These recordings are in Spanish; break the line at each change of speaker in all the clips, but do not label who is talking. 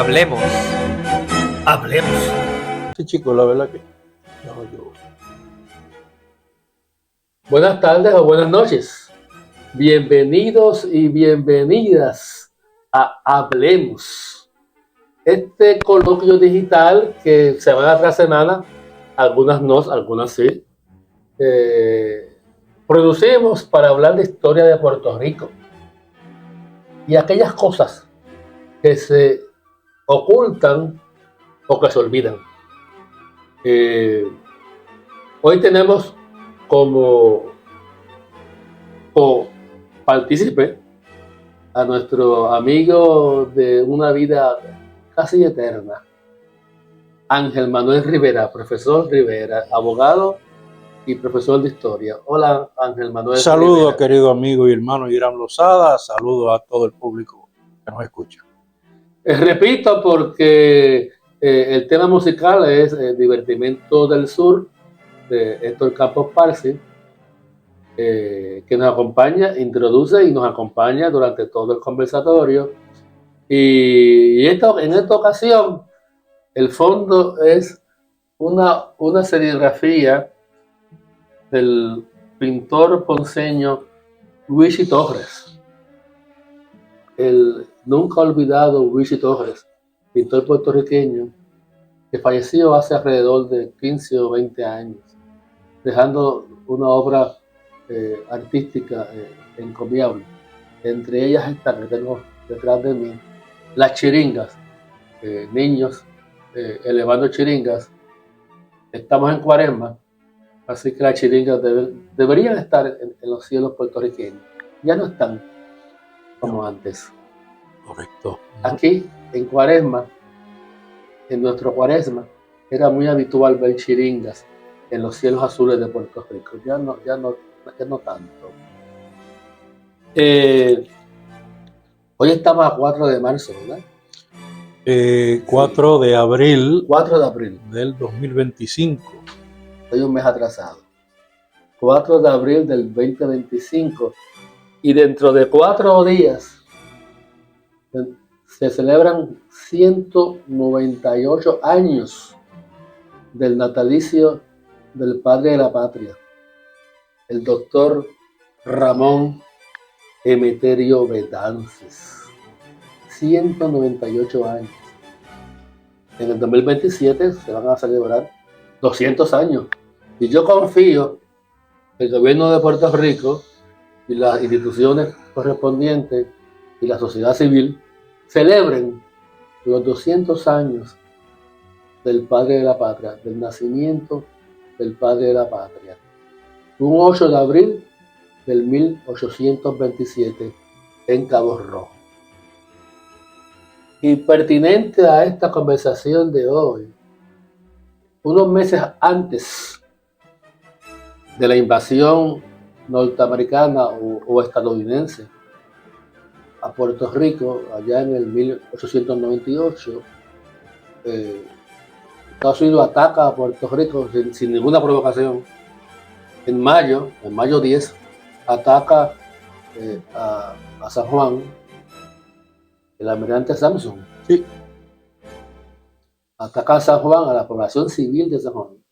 Hablemos. Hablemos.
Sí, chicos, la verdad que no, yo. Buenas tardes o buenas noches. Bienvenidos y bienvenidas a Hablemos. Este coloquio digital que semana tras semana, algunas no, algunas sí, producimos para hablar de historia de Puerto Rico y aquellas cosas que se ocultan o que se olvidan. Hoy tenemos como partícipe a nuestro amigo de una vida casi eterna, Ángel Manuel Rivera, profesor Rivera, abogado y profesor de historia. Hola, Ángel Manuel.
Saludos, querido amigo y hermano Irán Lozada. Saludos a todo el público que nos escucha.
Repito, porque el tema musical es Divertimento del Sur, de Héctor Campos Parsi, que nos acompaña, introduce y nos acompaña durante todo el conversatorio. Y en esta ocasión, el fondo es una serigrafía del pintor ponceño Luigi Torres, el nunca olvidado Luigi Torres, pintor puertorriqueño que falleció hace alrededor de 15 o 20 años, dejando una obra artística encomiable. Entre ellas están, que tengo detrás de mí, las chiringas, niños elevando chiringas. Estamos en Cuaresma, así que las chiringas deberían estar en los cielos puertorriqueños. Ya no están como antes.
Correcto.
Aquí, en Cuaresma, en nuestro Cuaresma, era muy habitual ver chiringas en los cielos azules de Puerto Rico. Ya no tanto. Hoy estamos a 4 de marzo, ¿verdad?
4 de abril
4 de abril
del 2025.
Estoy un mes atrasado. 4 de abril del 2025. Y dentro de 4 días se celebran 198 años del natalicio del padre de la patria, el doctor Ramón Emeterio Betances. 198 años. En el 2027 se van a celebrar 200 años. Y yo confío que el gobierno de Puerto Rico y las instituciones correspondientes y la sociedad civil celebren los 200 años del padre de la patria, del nacimiento del padre de la patria. Un 8 de abril del 1827 en Cabo Rojo. Y pertinente a esta conversación de hoy, unos meses antes de la invasión norteamericana o estadounidense a Puerto Rico, allá en el 1898, Estados Unidos ataca a Puerto Rico sin ninguna provocación. En mayo 10, ataca a San Juan, el almirante Samson.
Sí.
Ataca a San Juan, a la población civil de San Juan.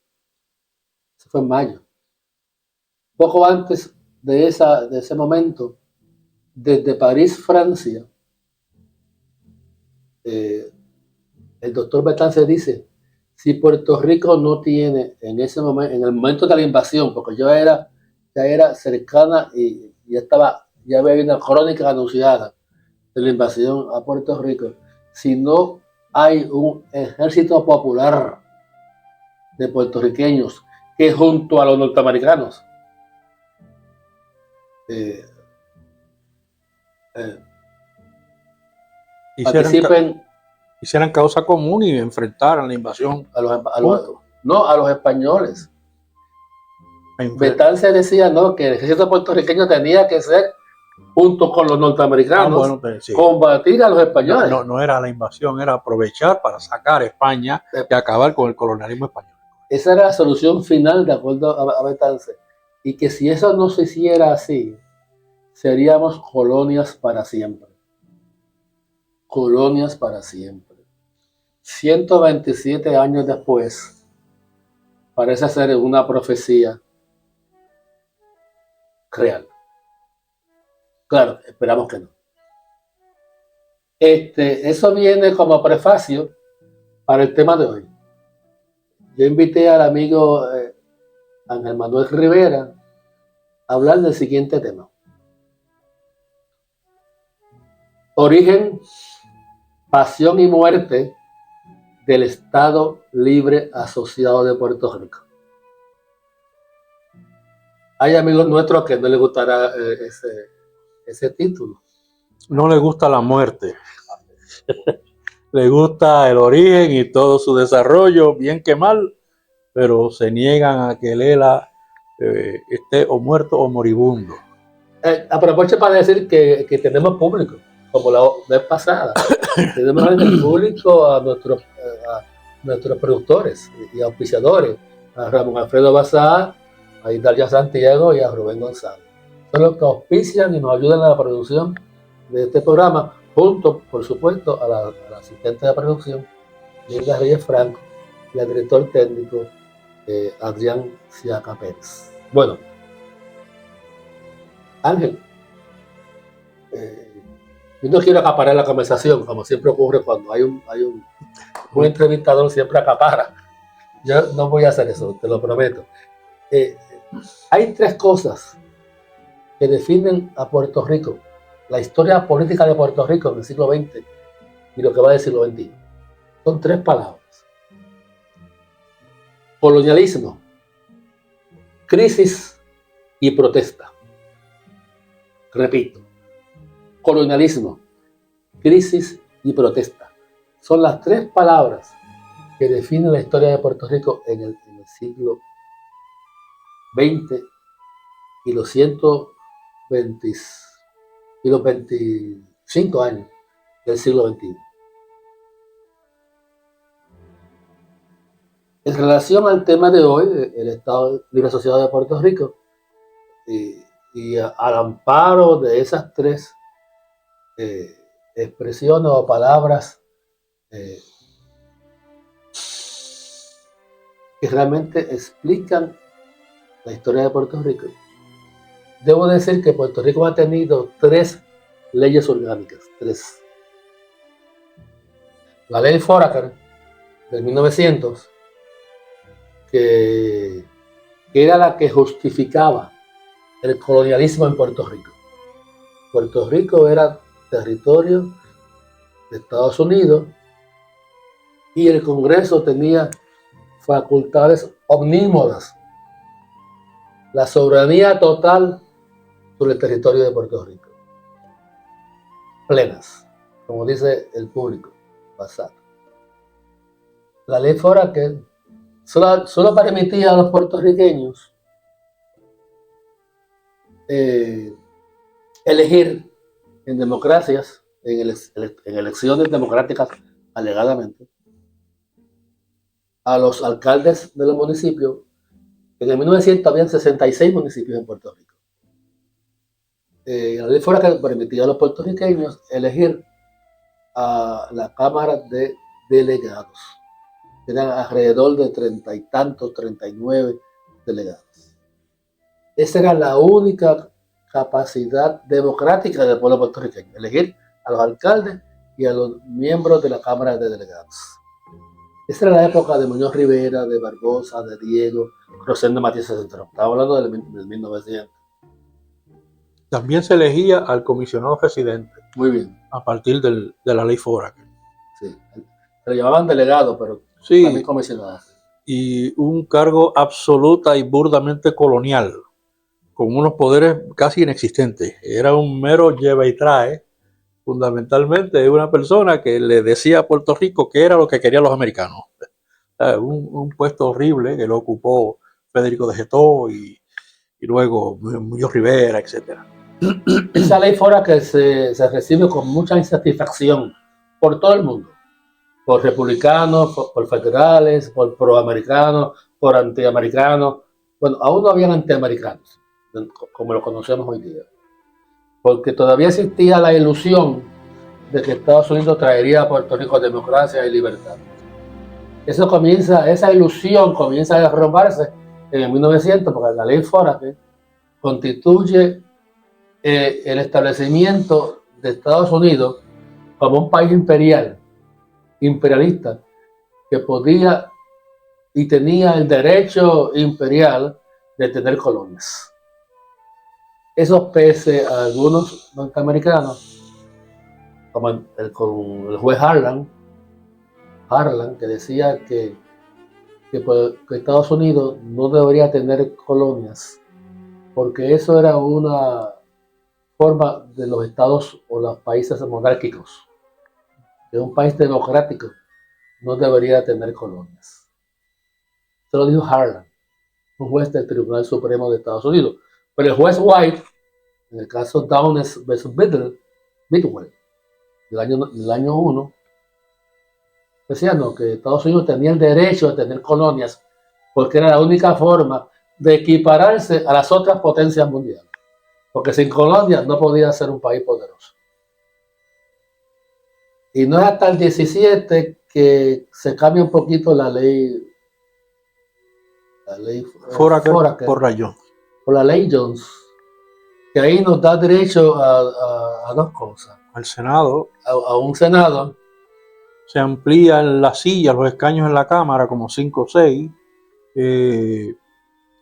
Eso fue en mayo. Poco antes de ese momento, desde París, Francia, el doctor Betances dice: si Puerto Rico no tiene en ese momento, en el momento de la invasión, porque ya era cercana y ya había una crónica anunciada de la invasión a Puerto Rico, si no hay un ejército popular de puertorriqueños que junto a los norteamericanos
hicieran causa común y enfrentaran la invasión
a los españoles. Betances decía que el ejército puertorriqueño tenía que ser, junto con los norteamericanos, sí, combatir a los españoles.
No era la invasión, era aprovechar para sacar a España y acabar con el colonialismo español.
Esa era la solución final, de acuerdo a Betances. Y que si eso no se hiciera así, seríamos colonias para siempre. Colonias para siempre. 127 años después, parece ser una profecía real. Claro, esperamos que no. Eso viene como prefacio para el tema de hoy. Yo invité al amigo Ángel Manuel Rivera a hablar del siguiente tema. Origen, pasión y muerte del Estado Libre Asociado de Puerto Rico. Hay amigos nuestros que no les gustará ese título.
No le gusta la muerte. Le gusta el origen y todo su desarrollo, bien que mal, pero se niegan a que Lela esté o muerto o moribundo.
Aprovecho para decir que tenemos público, como la vez pasada. Tenemos en el público a nuestros productores y auspiciadores, a Ramón Alfredo Bazán, a Idalia Santiago y a Rubén González. Son los que auspician y nos ayudan en la producción de este programa, junto, por supuesto, a la asistente de producción, Hilda Reyes Franco, y al director técnico, Adrián Siaca Pérez. Bueno, Ángel, yo no quiero acaparar la conversación, como siempre ocurre cuando hay un entrevistador, siempre acapara. Yo no voy a hacer eso, te lo prometo. Hay tres cosas que definen a Puerto Rico, la historia política de Puerto Rico en el siglo XX y lo que va del siglo XXI. Son tres palabras. Colonialismo, crisis y protesta. Repito, colonialismo, crisis y protesta. Son las tres palabras que definen la historia de Puerto Rico en el siglo XX y los 25 años del siglo XXI. En relación al tema de hoy, el Estado Libre Asociado de Puerto Rico, y al amparo de esas tres expresiones o palabras que realmente explican la historia de Puerto Rico, debo decir que Puerto Rico ha tenido tres leyes orgánicas. Tres. La ley Foraker del 1900, que era la que justificaba el colonialismo en Puerto Rico. Puerto Rico era territorio de Estados Unidos y el Congreso tenía facultades omnímodas, la soberanía total sobre el territorio de Puerto Rico, plenas, como dice el público pasado. La ley Foraker solo permitía a los puertorriqueños elegir en democracias, en elecciones democráticas alegadamente, a los alcaldes de los municipios. En el 1900 habían 66 municipios en Puerto Rico. La ley Foraker permitía a los puertorriqueños elegir a la Cámara de Delegados. Eran alrededor de 30 y tantos, 39 delegados. Esa era la única capacidad democrática del pueblo puertorriqueño, elegir a los alcaldes y a los miembros de la Cámara de Delegados. Esa era la época de Muñoz Rivera, de Barbosa, de Diego, Rosendo Matías Centrón. Estaba hablando del 1900.
También se elegía al comisionado residente.
Muy bien.
A partir de la ley Foraker.
Sí. Se llamaban delegado, pero
sí,
también comisionado.
Y un cargo absoluta y burdamente colonial, con unos poderes casi inexistentes. Era un mero lleva y trae, fundamentalmente una persona que le decía a Puerto Rico qué era lo que querían los americanos. Un puesto horrible que lo ocupó Federico de Getó y luego Muñoz Rivera, etc.
Esa ley Foraker se recibe con mucha insatisfacción por todo el mundo, por republicanos, por federales, por proamericanos, por antiamericanos. Bueno, aún no habían antiamericanos, como lo conocemos hoy día, porque todavía existía la ilusión de que Estados Unidos traería a Puerto Rico democracia y libertad. Eso comienza, esa ilusión comienza a derrumbarse en el 1900, porque la ley Foraker constituye el establecimiento de Estados Unidos como un país imperialista, que podía y tenía el derecho imperial de tener colonias. Eso pese a algunos norteamericanos, como el juez Harlan, que decía que Estados Unidos no debería tener colonias, porque eso era una forma de los estados o los países monárquicos, que un país democrático no debería tener colonias. Eso lo dijo Harlan, un juez del Tribunal Supremo de Estados Unidos. Pero el juez White, en el caso Downes vs. Bidwell, del año 1, decía no, que Estados Unidos tenía el derecho de tener colonias porque era la única forma de equipararse a las otras potencias mundiales. Porque sin colonias no podía ser un país poderoso. Y no es hasta el 17 que se cambia un poquito la ley
Foraker por Rayón.
Por la ley Jones, que ahí nos da derecho a dos cosas.
Al Senado.
A un Senado.
Se amplían las sillas, los escaños en la Cámara, como 5 o 6,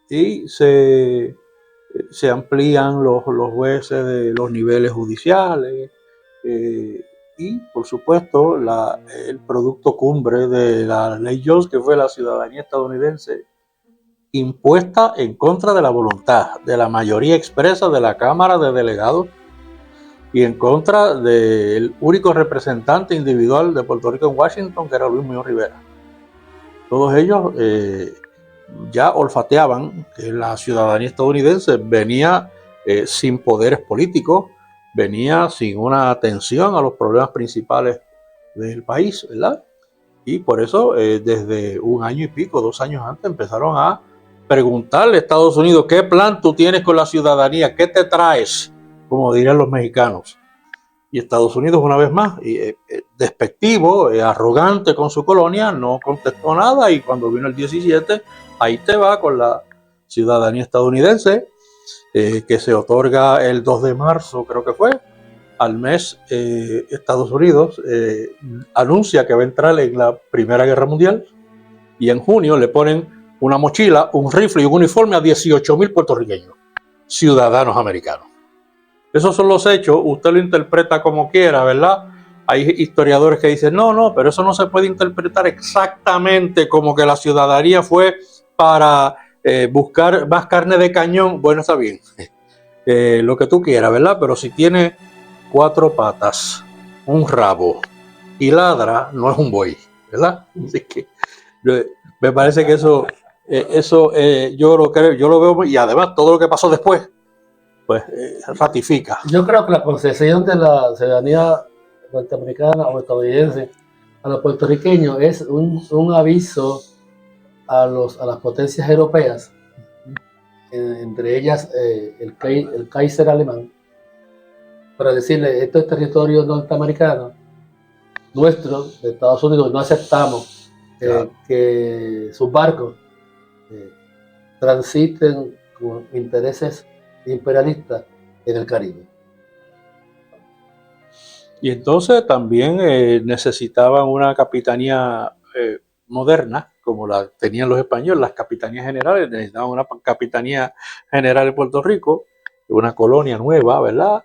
y se amplían los jueces de los niveles judiciales, y por supuesto el producto cumbre de la ley Jones, que fue la ciudadanía estadounidense, impuesta en contra de la voluntad de la mayoría expresa de la Cámara de Delegados y en contra del único representante individual de Puerto Rico en Washington, que era Luis Muñoz Rivera. Todos ellos ya olfateaban que la ciudadanía estadounidense venía sin poderes políticos, venía sin una atención a los problemas principales del país, ¿verdad? Y por eso desde un año y pico, 2 años antes, empezaron a preguntarle a Estados Unidos: ¿qué plan tú tienes con la ciudadanía? ¿Qué te traes? Como dirían los mexicanos. Y Estados Unidos, una vez más, despectivo, arrogante con su colonia, no contestó nada, y cuando vino el 17, ahí te va con la ciudadanía estadounidense, que se otorga el 2 de marzo, creo que fue. Al mes, Estados Unidos anuncia que va a entrar en la Primera Guerra Mundial, y en junio le ponen una mochila, un rifle y un uniforme a 18,000 puertorriqueños, ciudadanos americanos. Esos son los hechos, usted lo interpreta como quiera, ¿verdad? Hay historiadores que dicen, no, pero eso no se puede interpretar exactamente como que la ciudadanía fue para buscar más carne de cañón. Bueno, está bien, lo que tú quieras, ¿verdad? Pero si tiene 4 patas, un rabo y ladra, no es un buey, ¿verdad? Así que me parece que eso yo lo veo, y además todo lo que pasó después, pues ratifica.
Yo creo que la concesión de la ciudadanía norteamericana o estadounidense a los puertorriqueños es un aviso a las potencias europeas, entre ellas el Kaiser alemán, para decirle: esto es territorio norteamericano, nuestro, de Estados Unidos, no aceptamos que sus barcos transiten con intereses imperialistas en el Caribe.
Y entonces también necesitaban una capitanía moderna, como la tenían los españoles, las capitanías generales. Necesitaban una capitanía general en Puerto Rico, una colonia nueva, ¿verdad?,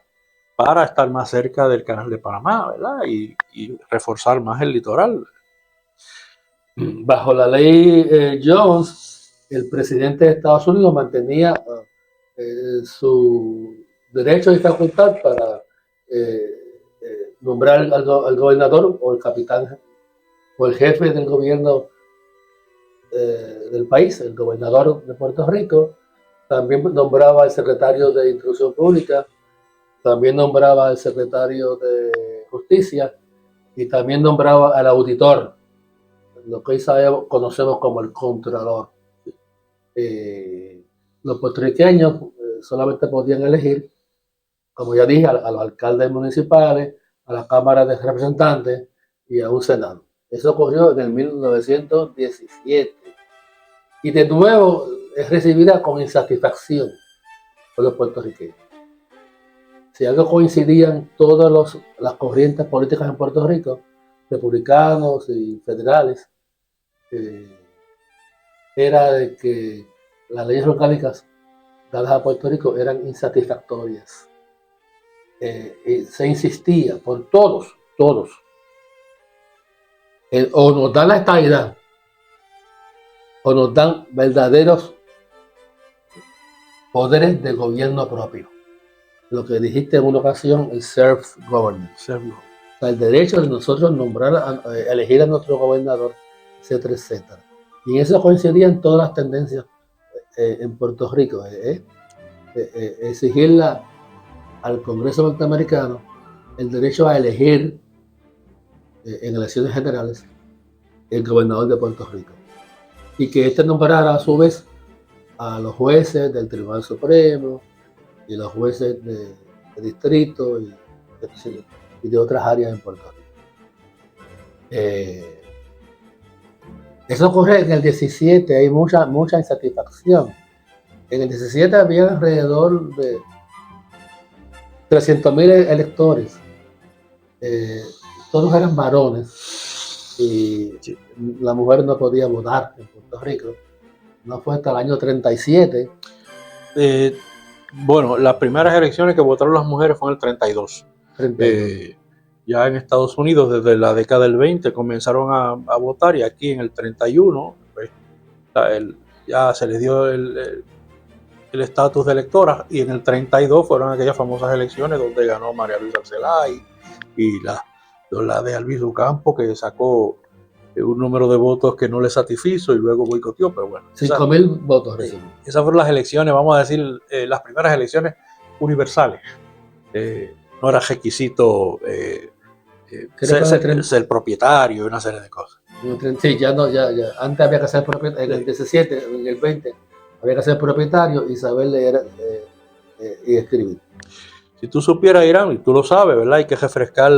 para estar más cerca del Canal de Panamá, ¿verdad?, y reforzar más el litoral.
Bajo la ley Jones, el presidente de Estados Unidos mantenía su derecho y facultad para nombrar al gobernador o el capitán o el jefe del gobierno del país, el gobernador de Puerto Rico. También nombraba al secretario de Instrucción Pública, también nombraba al secretario de Justicia y también nombraba al auditor, lo que hoy conocemos como el Contralor. Los puertorriqueños solamente podían elegir, como ya dije, a los alcaldes municipales, a la Cámara de Representantes y a un Senado. Eso ocurrió en el 1917. Y de nuevo es recibida con insatisfacción por los puertorriqueños. Si algo coincidían todas las corrientes políticas en Puerto Rico, republicanos y federales, era de que las leyes orgánicas dadas a Puerto Rico eran insatisfactorias. Se insistía por todos, o nos dan la estabilidad, o nos dan verdaderos poderes de gobierno propio. Lo que dijiste en una ocasión, el self-governance. O sea, el derecho de nosotros nombrar, elegir a nuestro gobernador, etcétera, etcétera. Y en eso coincidían todas las tendencias en Puerto Rico. Exigirle al Congreso norteamericano el derecho a elegir en elecciones generales el gobernador de Puerto Rico. Y que éste nombrara a su vez a los jueces del Tribunal Supremo y los jueces de distrito y de otras áreas en Puerto Rico. Eso ocurre en el 17, hay mucha insatisfacción. En el 17 había alrededor de 300,000 electores. Todos eran varones y la mujer no podía votar en Puerto Rico. No fue hasta el año 37.
Bueno, las primeras elecciones que votaron las mujeres fueron en el 32. Ya en Estados Unidos desde la década del 20 comenzaron a votar, y aquí en el 31 pues, ya se les dio el estatus de electora, y en el 32 fueron aquellas famosas elecciones donde ganó María Luisa Arcelay y la de Albizu Campo, que sacó un número de votos que no le satisfizo y luego boicoteó, pero bueno.
5,000 votos recibió.
Esas fueron las elecciones, vamos a decir, las primeras elecciones universales. No era requisito ser propietario y una serie de cosas.
Sí, ya. Antes había que ser propietario, en el 17, en el 20, había que ser propietario y saber leer y escribir.
Si tú supieras, Irán, y tú lo sabes, ¿verdad? Hay que refrescar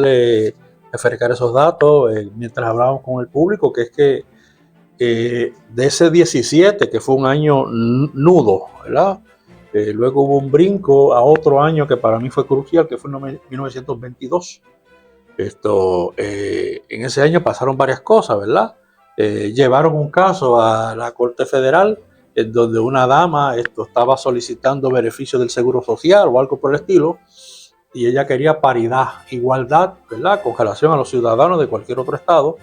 esos datos mientras hablábamos con el público, que es que de ese 17, que fue un año nudo, ¿verdad? Luego hubo un brinco a otro año que para mí fue crucial, que fue en 1922. En ese año pasaron varias cosas, ¿verdad? Llevaron un caso a la Corte Federal en donde una dama estaba solicitando beneficios del Seguro Social o algo por el estilo, y ella quería paridad, igualdad, ¿verdad?, con relación a los ciudadanos de cualquier otro estado,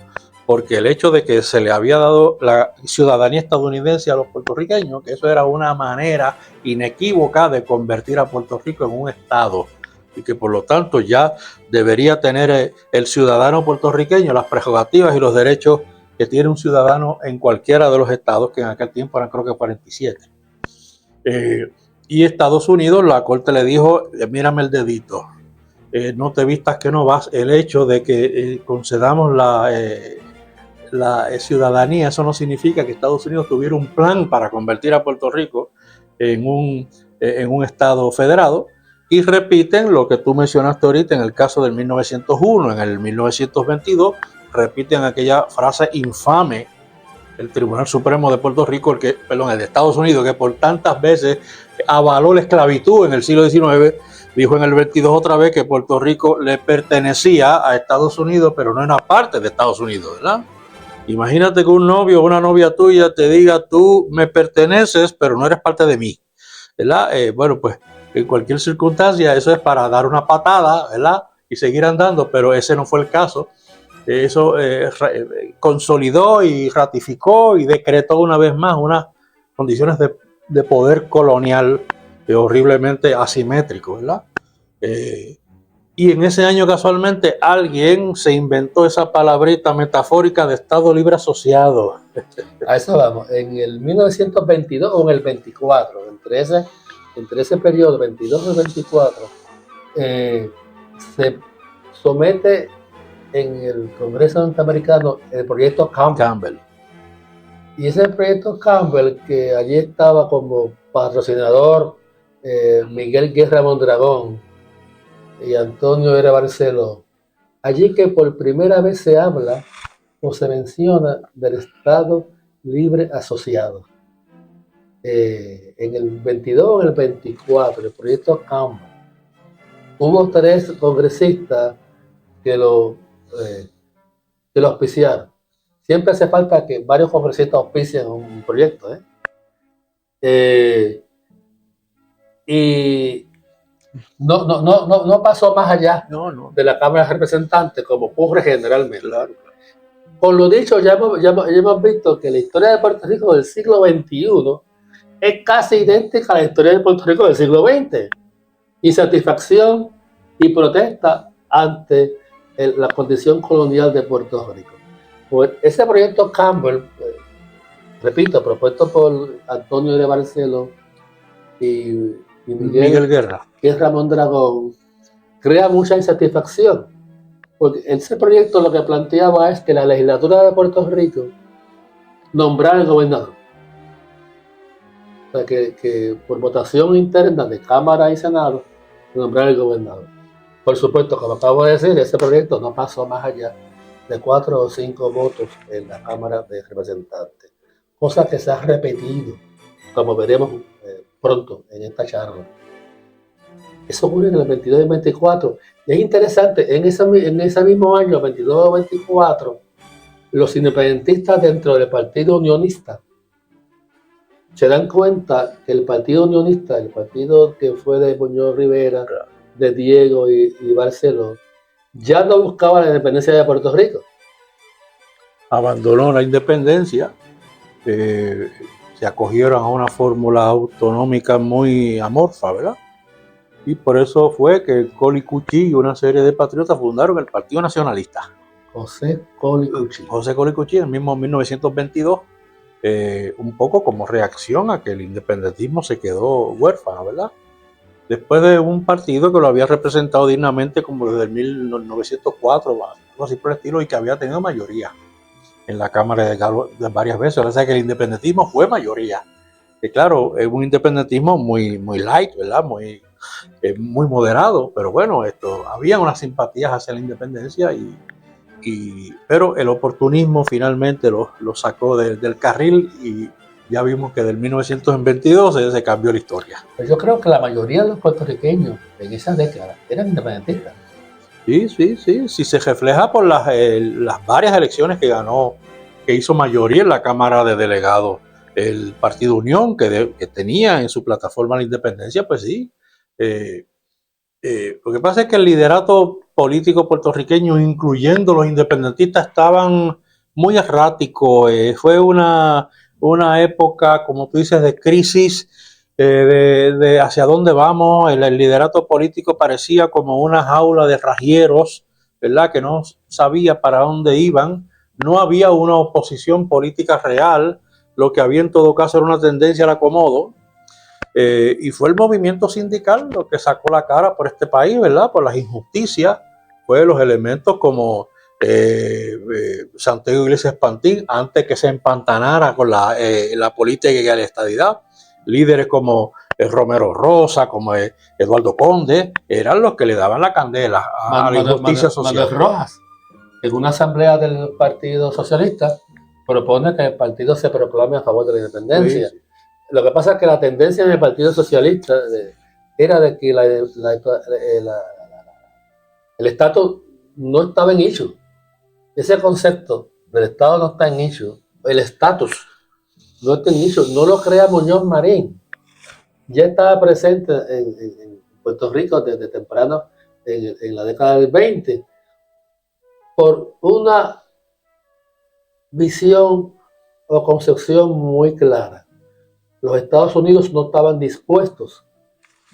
porque el hecho de que se le había dado la ciudadanía estadounidense a los puertorriqueños, que eso era una manera inequívoca de convertir a Puerto Rico en un estado, y que por lo tanto ya debería tener el ciudadano puertorriqueño las prerrogativas y los derechos que tiene un ciudadano en cualquiera de los estados, que en aquel tiempo eran creo que 47. Y Estados Unidos, la corte le dijo, mírame el dedito, no te vistas que no vas. El hecho de que concedamos la ciudadanía, eso no significa que Estados Unidos tuviera un plan para convertir a Puerto Rico en un estado federado. Y repiten lo que tú mencionaste ahorita en el caso del 1901, en el 1922, repiten aquella frase infame el Tribunal Supremo de Puerto Rico, el de Estados Unidos, que por tantas veces avaló la esclavitud en el siglo XIX, dijo en el 22 otra vez que Puerto Rico le pertenecía a Estados Unidos, pero no era parte de Estados Unidos, ¿verdad? Imagínate que un novio o una novia tuya te diga, tú me perteneces, pero no eres parte de mí, ¿verdad? Bueno, pues en cualquier circunstancia eso es para dar una patada, ¿verdad?, y seguir andando, pero ese no fue el caso. Eso consolidó y ratificó y decretó una vez más unas condiciones de poder colonial horriblemente asimétrico, ¿verdad? Y en ese año casualmente alguien se inventó esa palabrita metafórica de Estado Libre Asociado.
A eso vamos. En el 1922 o en el 24, entre ese periodo, 22 y 24, se somete en el Congreso norteamericano el proyecto Campbell. Y ese proyecto Campbell, que allí estaba como patrocinador Miguel Guerra Mondragón y Antonio Era Barceló, allí que por primera vez se habla como se menciona, del Estado Libre Asociado. En el 22 o en el 24, el proyecto Campbell, hubo 3 congresistas que lo auspiciaron. Siempre hace falta que varios congresistas auspicien un proyecto. Y no pasó más allá de la Cámara de Representantes, como ocurre generalmente.
Claro.
Con lo dicho, ya hemos visto que la historia de Puerto Rico del siglo XXI es casi idéntica a la historia de Puerto Rico del siglo XX. Insatisfacción y protesta ante la condición colonial de Puerto Rico. Pues ese proyecto Campbell, repito, propuesto por Antonio de Barceló y
Miguel Guerra,
que es Ramón Dragón, crea mucha insatisfacción. Porque ese proyecto lo que planteaba es que la legislatura de Puerto Rico nombrara al gobernador. O sea, que por votación interna de Cámara y Senado, nombrar al gobernador. Por supuesto, como acabo de decir, ese proyecto no pasó más allá de 4 o 5 votos en la Cámara de Representantes, cosa que se ha repetido, como veremos pronto en esta charla. Eso ocurre en el 22 y el 24. Y es interesante, en ese mismo año, 22 o 24, los independentistas dentro del Partido Unionista se dan cuenta que el Partido Unionista, el partido que fue de Muñoz Rivera, de Diego y Barceló, ya no buscaba la independencia de Puerto Rico.
Abandonó la independencia, se acogieron a una fórmula autonómica muy amorfa, ¿verdad? Y por eso fue que Coli Cuchí y una serie de patriotas fundaron el Partido Nacionalista.
José Coli Cuchí.
José Coli Cuchí, en el mismo 1922, un poco como reacción a que el independentismo se quedó huérfano, ¿verdad? Después de un partido que lo había representado dignamente como desde el 1904, algo así por el estilo, y que había tenido mayoría en la Cámara de varias veces. O sea que el independentismo fue mayoría. Que claro, es un independentismo muy light, ¿verdad? Muy moderado, pero bueno, había unas simpatías hacia la independencia, pero el oportunismo finalmente lo sacó del carril y ya vimos que del 1922 se cambió la historia.
Pues yo creo que la mayoría de los puertorriqueños en esa década eran independentistas.
Sí, se refleja por las varias elecciones que hizo mayoría en la Cámara de Delegados el Partido Unión, que tenía en su plataforma la independencia, pues sí. Lo que pasa es que el liderato político puertorriqueño, incluyendo los independentistas, estaban muy erráticos. Fue una época, como tú dices, de crisis, de hacia dónde vamos. El liderato político parecía como una jaula de rajieros, ¿verdad? Que no sabía para dónde iban. No había una oposición política real. Lo que había en todo caso era una tendencia al acomodo. Y fue el movimiento sindical lo que sacó la cara por este país, ¿verdad? Por las injusticias. Fue los elementos como Santiago Iglesias Pantín, antes que se empantanara con la política y la estadidad. Líderes como Romero Rosa, como Eduardo Conde, eran los que le daban la candela a la injusticia social.
Manuel Rojas, en una asamblea del Partido Socialista, propone que el partido se proclame a favor de la independencia. Sí. Lo que pasa es que la tendencia en el Partido Socialista era de que el estatus no estaba en issue. Ese concepto del Estado no está en issue. El estatus no está en issue. No lo crea Muñoz Marín. Ya estaba presente en Puerto Rico desde temprano, en la década del 20, por una visión o concepción muy clara. Los Estados Unidos no estaban dispuestos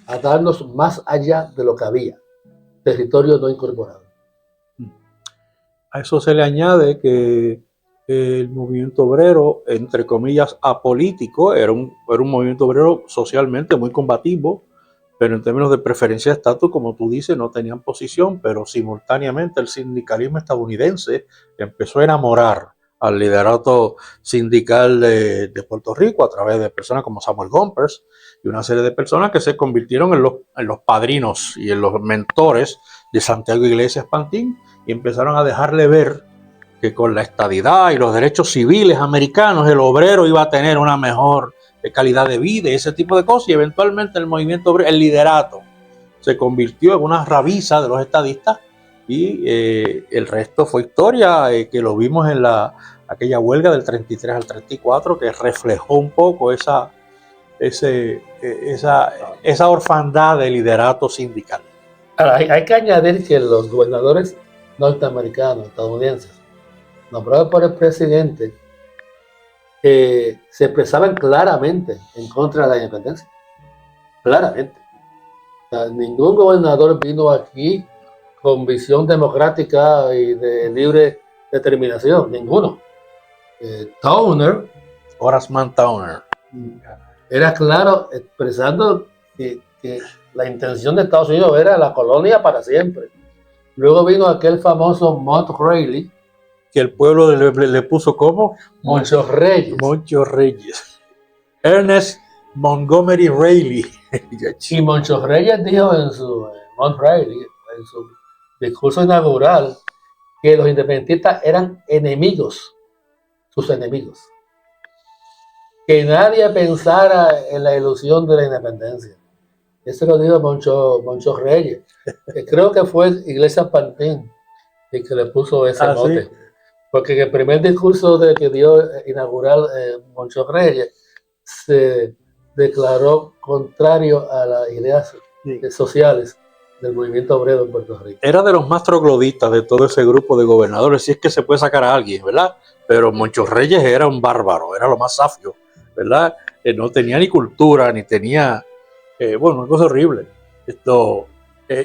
a darnos más allá de lo que había, territorio no incorporado.
A eso se le añade que el movimiento obrero, entre comillas, apolítico, era un movimiento obrero socialmente muy combativo, pero en términos de preferencia de estatus, como tú dices, no tenían posición, pero simultáneamente el sindicalismo estadounidense empezó a enamorar al liderato sindical de Puerto Rico a través de personas como Samuel Gompers y una serie de personas que se convirtieron en los padrinos y en los mentores de Santiago Iglesias Pantín y empezaron a dejarle ver que con la estadidad y los derechos civiles americanos el obrero iba a tener una mejor calidad de vida y ese tipo de cosas, y eventualmente el movimiento obrero, el liderato, se convirtió en una rabiza de los estadistas y el resto fue historia, que lo vimos en aquella huelga del 33 al 34, que reflejó un poco esa orfandad de liderato sindical.
Ahora, hay que añadir que los gobernadores norteamericanos, estadounidenses, nombrados por el presidente, se expresaban claramente en contra de la independencia. Claramente. O sea, ningún gobernador vino aquí con visión democrática y de libre determinación. Ninguno. Towner,
Horace Mann Towner,
era claro expresando que la intención de Estados Unidos era la colonia para siempre. Luego vino aquel famoso Mont Rayleigh,
que el pueblo le puso como
Moncho Reyes.
Moncho Reyes. Ernest Montgomery Reilly.
Y Moncho Reyes dijo en su Mont Rayleigh, en su discurso inaugural, que los independentistas eran enemigos, sus enemigos. Que nadie pensara en la ilusión de la independencia. Eso lo dijo Moncho Reyes. Creo que fue Iglesias Pantín el que le puso ese mote. ¿Sí? Porque en el primer discurso que dio inaugural Moncho Reyes se declaró contrario a las ideas sociales del movimiento obrero en Puerto Rico.
Era de los más trogloditas de todo ese grupo de gobernadores, si es que se puede sacar a alguien, ¿verdad? Pero Moncho Reyes era un bárbaro, era lo más safio, ¿verdad? No tenía ni cultura, ni tenía, una cosa horrible.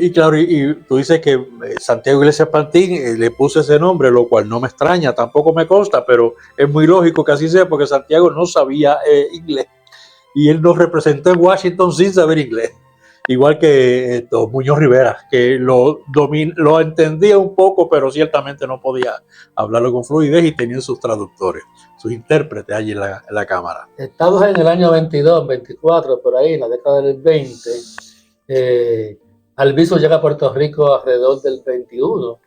Y claro, y tú dices que Santiago Iglesias Pantín le puso ese nombre, lo cual no me extraña, tampoco me consta, pero es muy lógico que así sea, porque Santiago no sabía inglés y él nos representó en Washington sin saber inglés. Igual que Muñoz Rivera, que lo entendía un poco, pero ciertamente no podía hablarlo con fluidez y tenía sus traductores, sus intérpretes allí en la Cámara.
Estamos en el año 22, 24, por ahí, en la década del 20. Albizu llega a Puerto Rico alrededor del 21,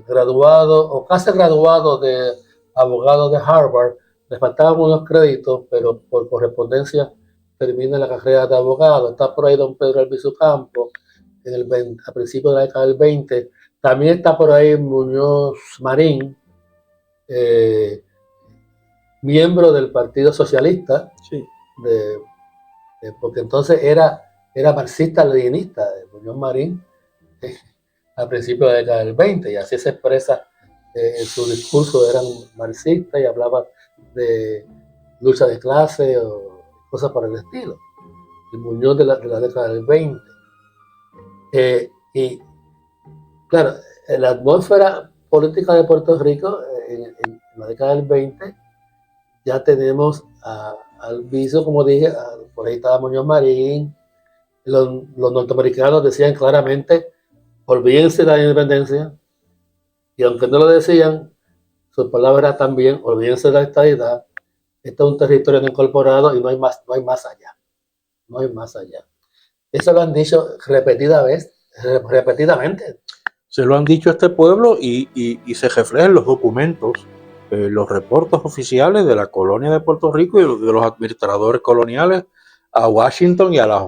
graduado o casi graduado de abogado de Harvard. Le faltaban unos créditos, pero por correspondencia termina la carrera de abogado. Está por ahí don Pedro Albizu Campos a principios de la década del 20. También está por ahí Muñoz Marín, miembro del Partido Socialista,
sí.
Porque entonces era marxista-leninista, Muñoz Marín, a principios de la década del 20, y así se expresa en su discurso, eran marxistas y hablaba de lucha de clase o cosas por el estilo. El Muñoz de la década del 20. Y claro, en la atmósfera política de Puerto Rico, en la década del 20, ya tenemos a Albizu, como dije, por ahí estaba Muñoz Marín. Los norteamericanos decían claramente, olvídense de la independencia, y aunque no lo decían, sus palabras también, olvídense de la estadidad. Este es un territorio no incorporado y no hay más allá. No hay más allá. Eso lo han dicho repetidamente.
Se lo han dicho a este pueblo y se refleja en los documentos, los reportes oficiales de la colonia de Puerto Rico y de los administradores coloniales a Washington y a las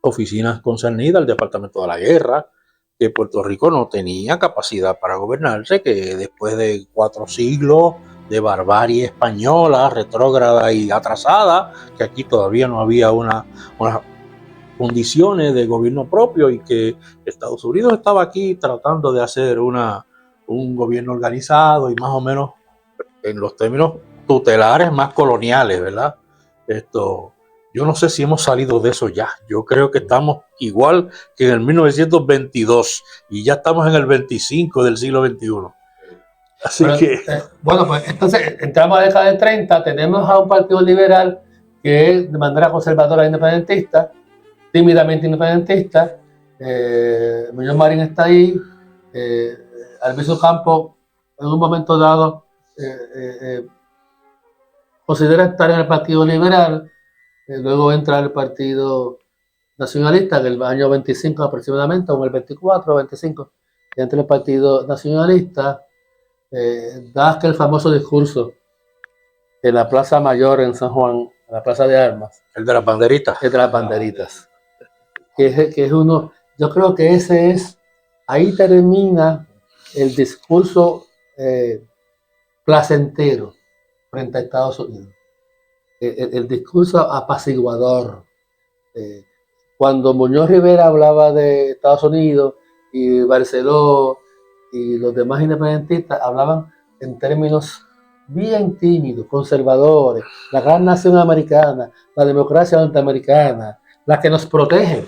oficinas concernidas al Departamento de la Guerra, que Puerto Rico no tenía capacidad para gobernarse, que después de 4 siglos de barbarie española, retrógrada y atrasada, que aquí todavía no había unas condiciones de gobierno propio y que Estados Unidos estaba aquí tratando de hacer un gobierno organizado y más o menos en los términos tutelares más coloniales, ¿verdad? Yo no sé si hemos salido de eso ya. Yo creo que estamos igual que en el 1922 y ya estamos en el 25 del siglo XXI. Así que...
Bueno, pues entonces entramos a la década del 30, tenemos a un partido liberal que es de manera conservadora independentista, tímidamente independentista. Muñoz Marín está ahí. Albizu Campos, en un momento dado, considera estar en el Partido Liberal. Luego entra el Partido Nacionalista en el año 25 aproximadamente, o en el 24 o 25, entra el Partido Nacionalista. da aquel famoso discurso en la Plaza Mayor en San Juan, en la Plaza de Armas,
El de las banderitas.
es de las banderitas, que es uno, yo creo que ese es, ahí termina el discurso placentero frente a Estados Unidos, el discurso apaciguador. Cuando Muñoz Rivera hablaba de Estados Unidos y Barceló y los demás independentistas, hablaban en términos bien tímidos, conservadores, la gran nación americana, la democracia norteamericana, la que nos protege,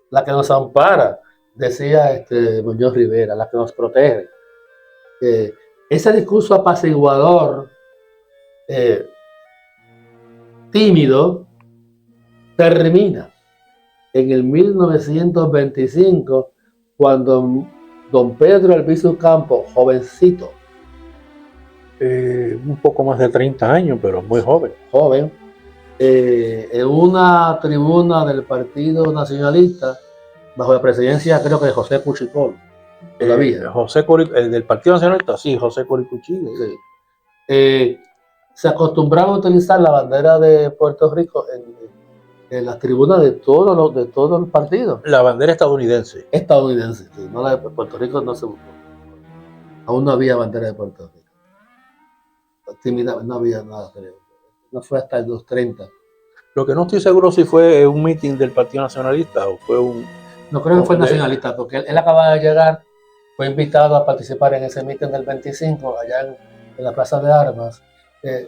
la que nos ampara, decía Muñoz Rivera, la que nos protege. Ese discurso apaciguador, tímido, termina en el 1925, cuando don Pedro Albizu Campos, jovencito,
Un poco más de 30 años, pero muy joven.
en una tribuna del Partido Nacionalista, bajo la presidencia creo que de José Cuchicol, todavía.
Del Partido Nacionalista, sí, José Coricuchillo.
Sí. Se acostumbraba a utilizar la bandera de Puerto Rico en las tribunas de todos los partidos.
La bandera estadounidense.
Estadounidense, sí, no la de Puerto Rico, no se buscó. Aún no había bandera de Puerto Rico. No había nada, creo. No fue hasta los 30.
Lo que no estoy seguro si fue un meeting del Partido Nacionalista o fue un...
No creo que fue nacionalista, porque él acababa de llegar, fue invitado a participar en ese meeting del 25, allá en la Plaza de Armas. En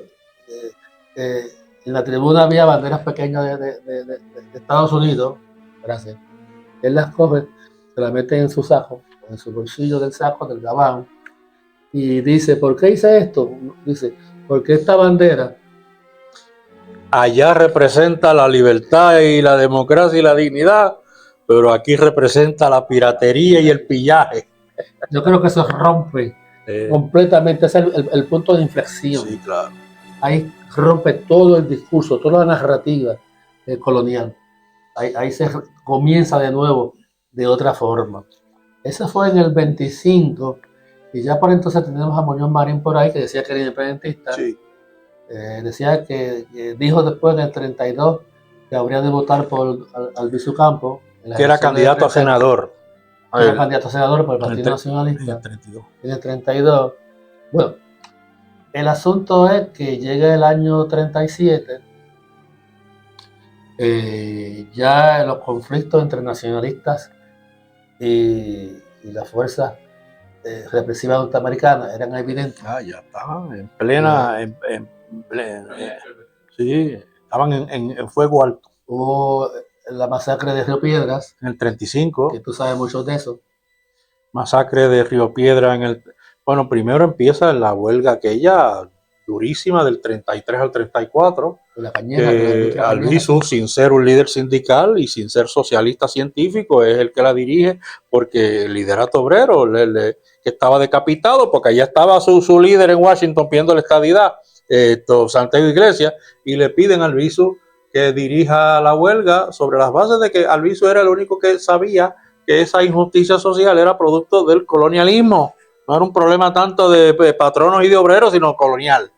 la tribuna había banderas pequeñas de Estados Unidos, gracias. Él las coge, se las mete en su saco, en su bolsillo del saco, del gabán, y dice, ¿por qué hice esto? Dice, porque esta bandera
allá representa la libertad y la democracia y la dignidad, pero aquí representa la piratería y el pillaje.
Yo creo que eso rompe completamente, ese es el punto de inflexión.
Sí, claro.
Ahí rompe todo el discurso, toda la narrativa colonial. Ahí se comienza de nuevo de otra forma. Eso fue en el 25, y ya por entonces tenemos a Muñoz Marín por ahí, que decía que era independentista.
Sí.
Decía que dijo después en el 32 que habría de votar por Albizu Campos.
Que era candidato a senador.
Era candidato a senador por el Partido Nacionalista.
En el 32.
En el 32. Bueno, el asunto es que llega el año 37, ya los conflictos entre nacionalistas y las fuerzas represivas norteamericanas eran evidentes.
Ya estaban en plena... sí, estaban en fuego alto.
Hubo la masacre de Río Piedras.
En el 35.
Que tú sabes mucho de eso.
Masacre de Río Piedra Bueno, primero empieza la huelga aquella durísima del 33 al 34.
La Cañera,
Albizu, sin ser un líder sindical y sin ser socialista científico, es el que la dirige, porque el liderato obrero que estaba decapitado, porque allá estaba su líder en Washington pidiendo la estadidad, Santiago Iglesias, y le piden a Albizu que dirija la huelga sobre las bases de que Albizu era el único que sabía que esa injusticia social era producto del colonialismo. No era un problema tanto de patronos y de obreros, sino colonial.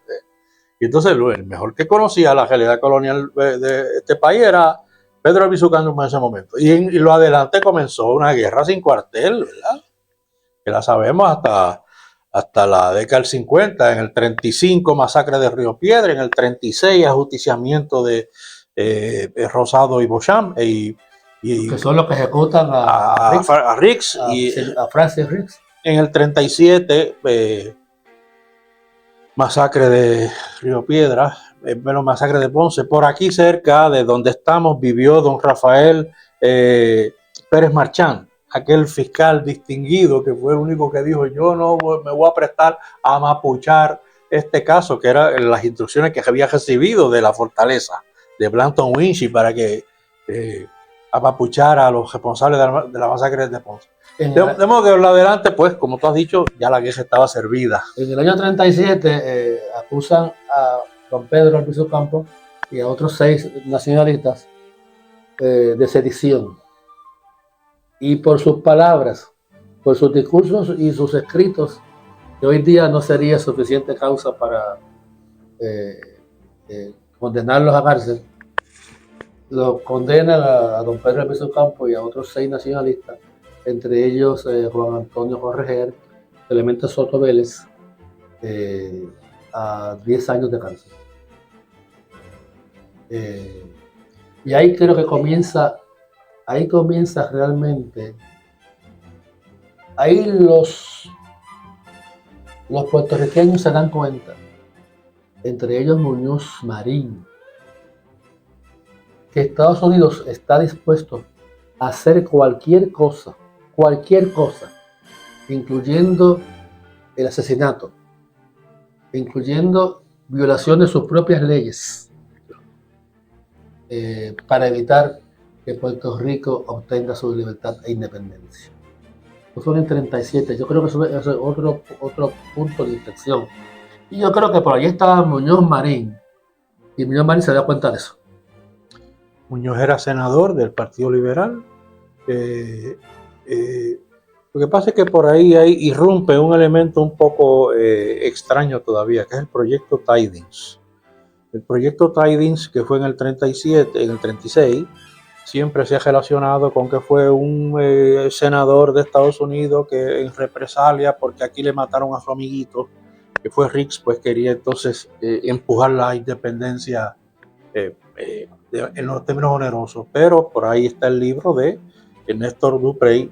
Y entonces el mejor que conocía la realidad colonial de este país era Pedro Albizu Campos en ese momento. Y lo adelante comenzó una guerra sin cuartel, ¿verdad? Que la sabemos hasta la década del 50. En el 35, masacre de Río Piedra. En el 36, ajusticiamiento de Rosado y Beauchamp.
Que son los que ejecutan a
Riggs.
A Francis Riggs.
En el 37, masacre de Río Piedra, masacre de Ponce. Por aquí cerca de donde estamos vivió don Rafael Pérez Marchán, aquel fiscal distinguido que fue el único que dijo: yo no me voy a prestar a mapuchar este caso, que eran las instrucciones que había recibido de la fortaleza de Blanton Winchy para que amapuchara a los responsables de la masacre de Ponce. De modo que adelante, pues, como tú has dicho, ya la guerra estaba servida.
En el año 37 acusan a don Pedro Albizu Campos y a otros 6 nacionalistas de sedición. Y por sus palabras, por sus discursos y sus escritos, que hoy día no sería suficiente causa para condenarlos a cárcel, lo condenan a don Pedro Albizu Campos y a otros 6 nacionalistas, entre ellos Juan Antonio Correger, Clemente Soto Vélez, a 10 años de cárcel. Y ahí creo que comienza realmente, ahí los puertorriqueños se dan cuenta, entre ellos Muñoz Marín, que Estados Unidos está dispuesto a hacer cualquier cosa, incluyendo el asesinato, incluyendo violación de sus propias leyes, para evitar que Puerto Rico obtenga su libertad e independencia. Eso fue en el 37, yo creo que eso es otro punto de inflexión. Y yo creo que por ahí estaba Muñoz Marín, y Muñoz Marín se da cuenta de eso.
Muñoz era senador del Partido Liberal. Lo que pasa es que por ahí irrumpe un elemento un poco extraño todavía, que es el proyecto Tidings. El proyecto Tidings, que fue en el 37, en el 36, siempre se ha relacionado con que fue un senador de Estados Unidos que en represalia, porque aquí le mataron a su amiguito, que fue Riggs, pues quería entonces empujar la independencia en los términos onerosos. Pero por ahí está el libro de Néstor Duprey,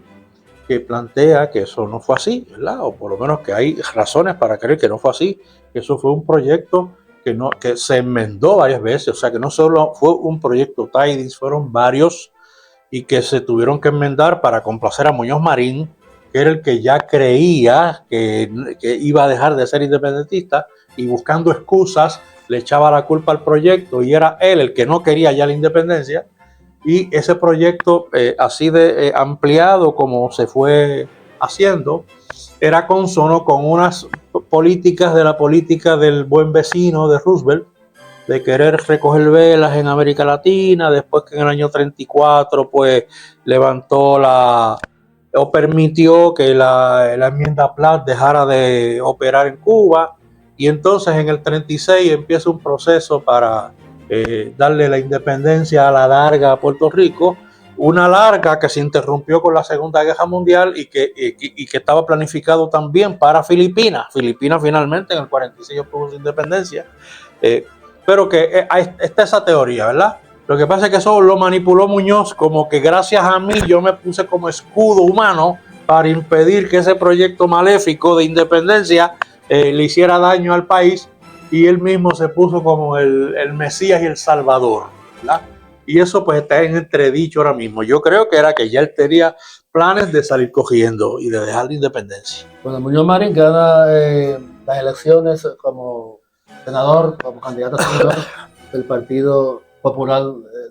que plantea que eso no fue así, ¿verdad? O por lo menos que hay razones para creer que no fue así, que eso fue un proyecto que se enmendó varias veces, o sea que no solo fue un proyecto Tidings, fueron varios, y que se tuvieron que enmendar para complacer a Muñoz Marín, que era el que ya creía que iba a dejar de ser independentista, y buscando excusas le echaba la culpa al proyecto, y era él el que no quería ya la independencia. Y ese proyecto, así de ampliado como se fue haciendo, era consono con unas políticas de la política del buen vecino de Roosevelt, de querer recoger velas en América Latina, después que en el año 34 pues levantó o permitió que la enmienda Platt dejara de operar en Cuba, y entonces en el 36 empieza un proceso para darle la independencia a la larga a Puerto Rico, una larga que se interrumpió con la Segunda Guerra Mundial y que estaba planificado también para Filipinas. Filipinas finalmente en el 46 obtuvo su independencia, pero que está esa teoría, ¿verdad? Lo que pasa es que eso lo manipuló Muñoz, como que gracias a mí yo me puse como escudo humano para impedir que ese proyecto maléfico de independencia le hiciera daño al país, y él mismo se puso como el Mesías y el Salvador, ¿verdad? Y eso pues está en entredicho ahora mismo. Yo creo que era que ya él tenía planes de salir cogiendo y de dejar la independencia.
Cuando Muñoz Marín gana las elecciones como senador, como candidato a senador del Partido Popular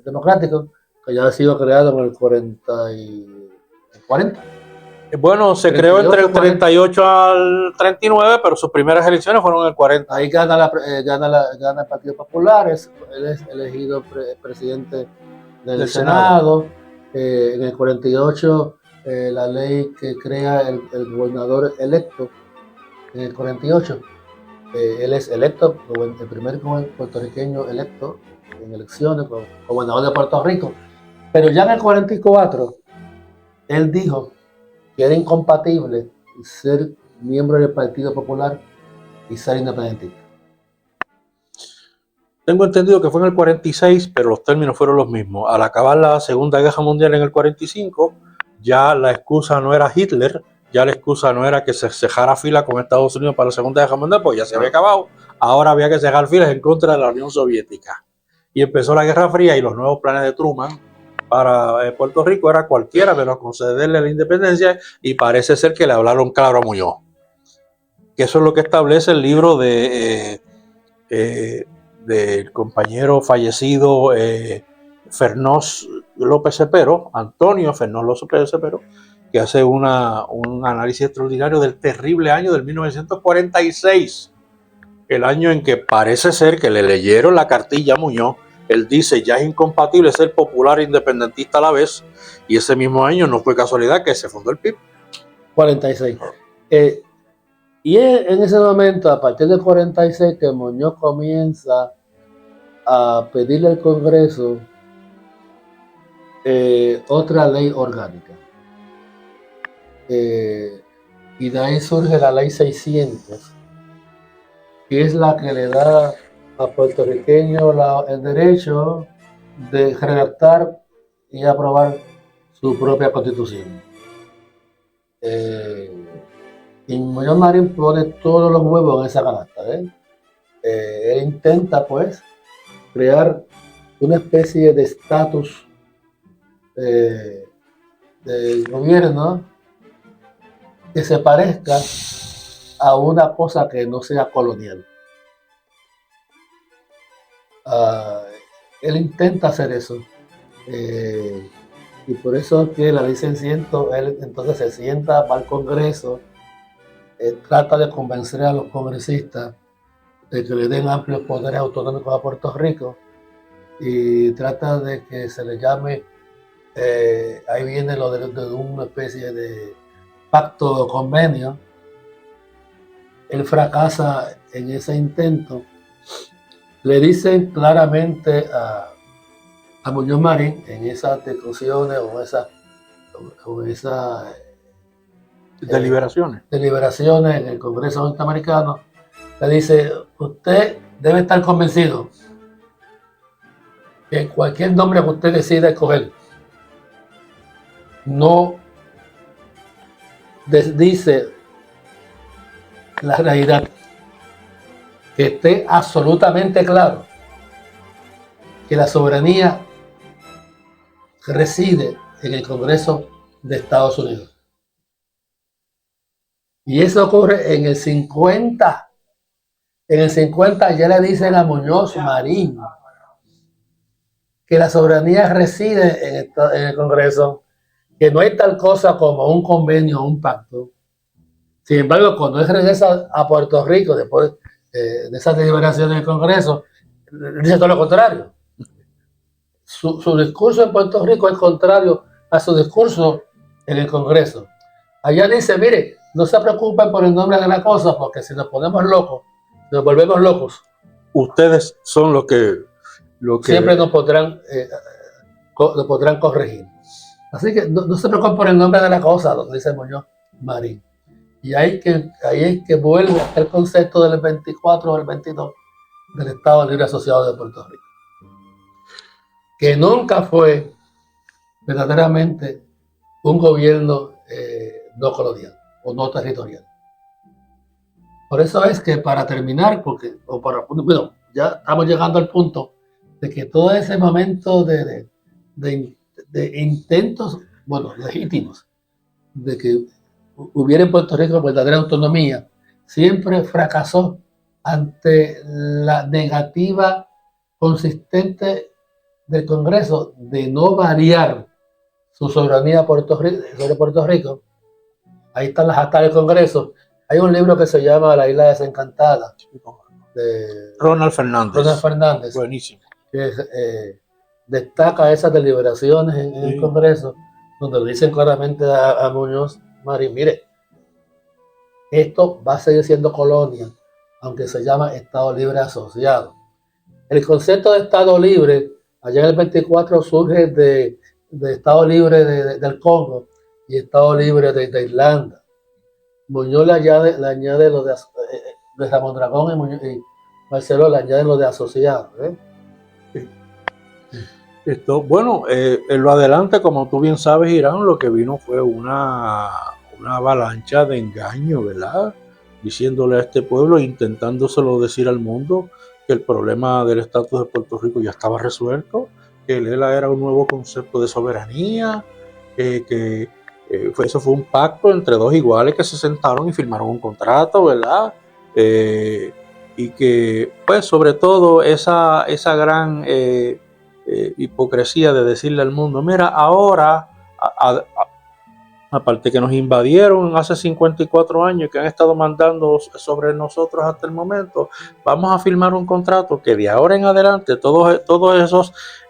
Democrático, que ya ha sido creado en el 40.
Bueno, se creó entre el 38 al 39, pero sus primeras elecciones fueron en el 40.
Ahí gana el Partido Popular, él es elegido presidente del Senado. En el 48, la ley que crea el gobernador electo, en el 48, él es electo, el primer puertorriqueño electo en elecciones como gobernador de Puerto Rico. Pero ya en el 44, él dijo que era incompatible ser miembro del Partido Popular y ser independentista.
Tengo entendido que fue en el 46, pero los términos fueron los mismos. Al acabar la Segunda Guerra Mundial en el 45, ya la excusa no era Hitler, ya la excusa no era que se cerrara fila con Estados Unidos para la Segunda Guerra Mundial, pues ya se había acabado. Ahora había que cerrar filas en contra de la Unión Soviética. Y empezó la Guerra Fría, y los nuevos planes de Truman para Puerto Rico era cualquiera menos concederle la independencia, y parece ser que le hablaron claro a Muñoz. Que eso es lo que establece el libro del compañero fallecido Fernós López Cepero, Antonio Fernós López Cepero, que hace un análisis extraordinario del terrible año del 1946, el año en que parece ser que le leyeron la cartilla a Muñoz. Él dice, ya es incompatible ser popular e independentista a la vez, y ese mismo año no fue casualidad que se fundó el PIB.
46. Y es en ese momento, a partir del 46, que Muñoz comienza a pedirle al Congreso otra ley orgánica. Y de ahí surge la ley 600, que es la que le da a puertorriqueños el derecho de redactar y aprobar su propia constitución. Y Muñoz Marín pone todos los huevos en esa canasta. Él intenta, pues, crear una especie de estatus del gobierno que se parezca a una cosa que no sea colonial. Él intenta hacer eso. Y por eso que la ley 600, él entonces se sienta, va al Congreso, trata de convencer a los congresistas de que le den amplios poderes autonómicos a Puerto Rico y trata de que se le llame, ahí viene lo de una especie de pacto o convenio. Él fracasa en ese intento. Le dicen claramente a Muñoz Marín en esas discusiones o esas
deliberaciones
en el Congreso norteamericano, le dice: usted debe estar convencido que cualquier nombre que usted decida escoger no dice la realidad, que esté absolutamente claro que la soberanía reside en el Congreso de Estados Unidos. Y eso ocurre en el 50. En el 50 ya le dicen a Muñoz Marín que la soberanía reside en el Congreso, que no hay tal cosa como un convenio o un pacto. Sin embargo, cuando él regresa a Puerto Rico después de esas deliberaciones del Congreso, dice todo lo contrario. Su discurso en Puerto Rico es contrario a su discurso en el Congreso. Allá dice: mire, no se preocupen por el nombre de la cosa, porque si nos ponemos locos, nos volvemos locos.
Ustedes son lo que
siempre nos podrán corregir. Así que no se preocupen por el nombre de la cosa, lo dice Muñoz Marín. Y ahí es que vuelve el concepto del 24 o el 22 del Estado Libre Asociado de Puerto Rico, que nunca fue verdaderamente un gobierno no colonial o no territorial. Por eso es que, para terminar, ya estamos llegando al punto de que todo ese momento de intentos, legítimos, de que hubiera en Puerto Rico verdadera autonomía, siempre fracasó ante la negativa consistente del Congreso de no variar su soberanía sobre Puerto Rico. Ahí están las actas del Congreso. Hay un libro que se llama La Isla Desencantada, de
Ronald Fernández. Buenísimo.
Que destaca esas deliberaciones en el Congreso, donde le dicen claramente a Muñoz Marín: mire, esto va a seguir siendo colonia, aunque se llama Estado Libre Asociado. El concepto de Estado Libre, allá en el 24, surge de Estado Libre del Congo y Estado Libre de Irlanda. Muñoz le añade lo de Ramón Dragón y Barceló le añaden lo de asociado.
En lo adelante, como tú bien sabes, Irán, lo que vino fue una avalancha de engaño, ¿verdad? Diciéndole a este pueblo, intentándoselo decir al mundo, que el problema del estatus de Puerto Rico ya estaba resuelto, que el ELA era un nuevo concepto de soberanía, eso fue un pacto entre dos iguales que se sentaron y firmaron un contrato, ¿verdad? Y que, pues, sobre todo, esa gran hipocresía de decirle al mundo: mira, ahora, aparte que nos invadieron hace 54 años, que han estado mandando sobre nosotros hasta el momento, vamos a firmar un contrato que de ahora en adelante